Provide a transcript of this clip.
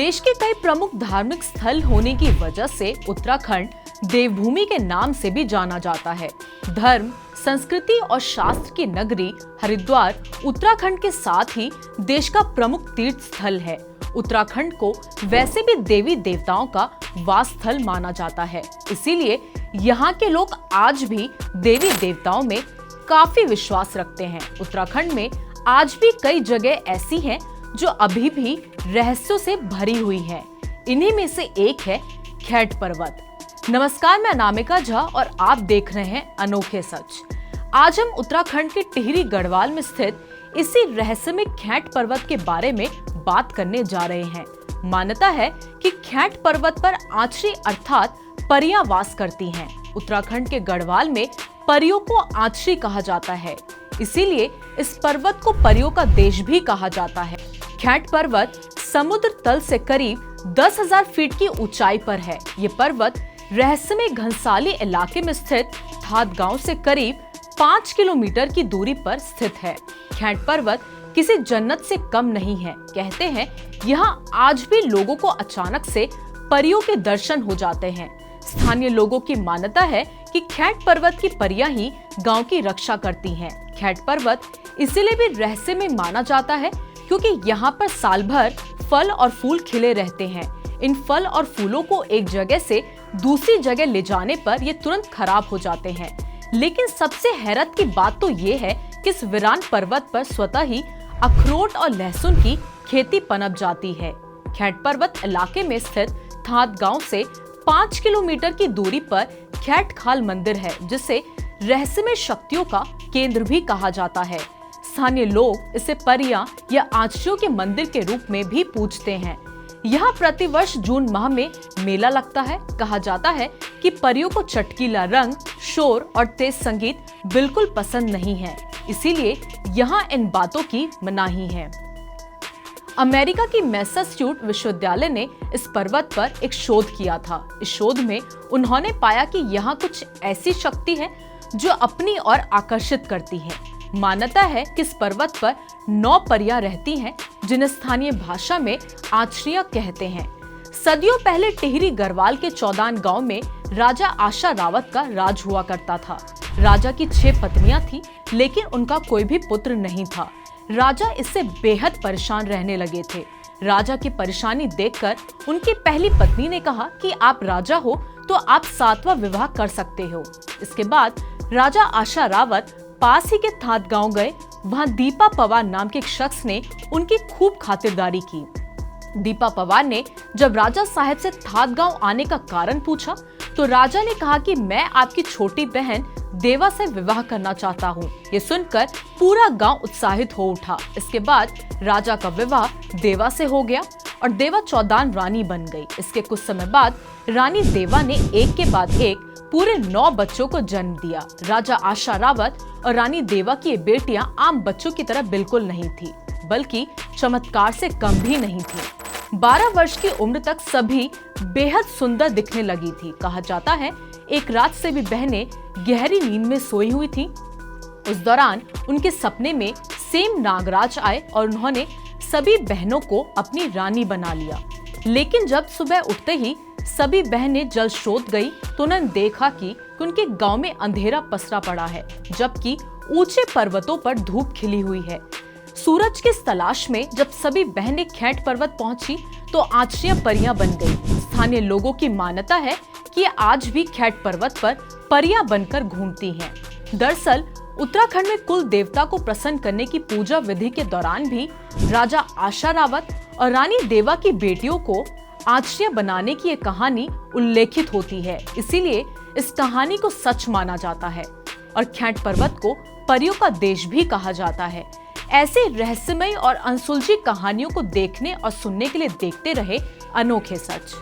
देश के कई प्रमुख धार्मिक स्थल होने की वजह से उत्तराखंड देवभूमि के नाम से भी जाना जाता है। धर्म, संस्कृति और शास्त्र की नगरी हरिद्वार उत्तराखंड के साथ ही देश का प्रमुख तीर्थ स्थल है। उत्तराखंड को वैसे भी देवी देवताओं का वास स्थल माना जाता है, इसीलिए यहाँ के लोग आज भी देवी देवताओं में काफी विश्वास रखते हैं। उत्तराखंड में आज भी कई जगह ऐसी हैं जो अभी भी रहस्यों से भरी हुई हैं। इन्हीं में से एक है खैट पर्वत। नमस्कार, मैं अनामिका झा और आप देख रहे हैं अनोखे सच। आज हम उत्तराखंड के टिहरी गढ़वाल में स्थित इसी रहस्यमय खैट पर्वत के बारे में बात करने जा रहे हैं। मान्यता है कि खैट पर्वत पर आंचरी अर्थात परियां वास करती हैं। उत्तराखंड के गढ़वाल में परियों को आंचरी कहा जाता है, इसीलिए इस पर्वत को परियों का देश भी कहा जाता है। खैट पर्वत समुद्र तल से करीब 10,000 फीट की ऊंचाई पर है। ये पर्वत रहस्यमय घनसाली इलाके में स्थित थाद गांव से करीब 5 किलोमीटर की दूरी पर स्थित है। खैट पर्वत किसी जन्नत से कम नहीं है। कहते हैं यहाँ आज भी लोगों को अचानक से परियों के दर्शन हो जाते हैं। स्थानीय लोगों की मान्यता है कि खैट पर्वत की परियां ही गांव की रक्षा करती हैं। खैट पर्वत इसलिए भी रहस्यमय माना जाता है क्योंकि यहाँ पर साल भर फल और फूल खिले रहते हैं। इन फल और फूलों को एक जगह से दूसरी जगह ले जाने पर ये तुरंत खराब हो जाते हैं। लेकिन सबसे हैरत की बात तो ये है कि इस वीरान पर्वत पर स्वतः ही अखरोट और लहसुन की खेती पनप जाती है। खैट पर्वत इलाके में स्थित थाद गांव से 5 किलोमीटर की दूरी पर खैट खाल मंदिर है, जिसे रहस्यमय शक्तियों का केंद्र भी कहा जाता है। स्थानीय लोग इसे परियां या आंचरियों के मंदिर के रूप में भी पूजते हैं। यहाँ प्रतिवर्ष जून माह में मेला लगता है। कहा जाता है कि परियों को चटकीला रंग, शोर और तेज संगीत बिल्कुल पसंद नहीं है, इसीलिए यहाँ इन बातों की मनाही है। अमेरिका की मैसाचुसेट्स विश्वविद्यालय ने इस पर्वत पर एक शोध किया था। इस शोध में उन्होंने पाया कि यहाँ कुछ ऐसी शक्ति है जो अपनी ओर आकर्षित करती है। मान्यता है कि इस पर्वत पर 9 परियां रहती हैं, जिन्हें स्थानीय भाषा में आंचरियां कहते हैं। सदियों पहले टिहरी गढ़वाल के चौदान गांव में राजा आशा रावत का राज हुआ करता था। राजा की 6 पत्नियां थी, लेकिन उनका कोई भी पुत्र नहीं था। राजा इससे बेहद परेशान रहने लगे थे। राजा की परेशानी देखकर उनकी पहली पत्नी ने कहा कि आप राजा हो तो आप 7वां विवाह कर सकते हो। इसके बाद राजा आशा रावत पास ही के थाद गांव गए। वहां दीपा पवार नाम के एक शख्स ने उनकी खूब खातिरदारी की। दीपा पवार ने जब राजा साहब से थाद गांव आने का कारण पूछा तो राजा ने कहा कि मैं आपकी छोटी बहन देवा से विवाह करना चाहता हूँ। ये सुनकर पूरा गांव उत्साहित हो उठा। इसके बाद राजा का विवाह देवा से हो गया और देवा चौदान रानी बन गई। इसके कुछ समय बाद रानी देवा ने एक के बाद एक पूरे 9 बच्चों को जन्म दिया। राजा आशा रावत और रानी देवा की ये बेटियां आम बच्चों की तरह बिल्कुल नहीं थी, बल्कि चमत्कार से कम भी नहीं थी। 12 वर्ष की उम्र तक सभी बेहद सुंदर दिखने लगी थी। कहा जाता है एक रात से भी बहनें गहरी नींद में सोई हुई थी। उस दौरान उनके सपने में सेम नागराज आए और उन्होंने सभी बहनों को अपनी रानी बना लिया। लेकिन जब सुबह उठते ही सभी बहनें जल स्रोत गई तो उन्होंने देखा कि उनके गांव में अंधेरा पसरा पड़ा है, जबकि ऊंचे पर्वतों पर धूप खिली हुई है। सूरज की तलाश में जब सभी बहनें खैट पर्वत पहुंची तो आंचरियां परियां बन गई। स्थानीय लोगों की मान्यता है कि आज भी खैट पर्वत पर परियां बनकर घूमती हैं। दरअसल उत्तराखंड में कुल देवता को प्रसन्न करने की पूजा विधि के दौरान भी राजा आशा रावत और रानी देवा की बेटियों को आंचरियां बनाने की एक कहानी उल्लेखित होती है। इसीलिए इस कहानी को सच माना जाता है और खैट पर्वत को परियों का देश भी कहा जाता है। ऐसे रहस्यमय और अनसुलझी कहानियों को देखने और सुनने के लिए देखते रहे अनोखे सच।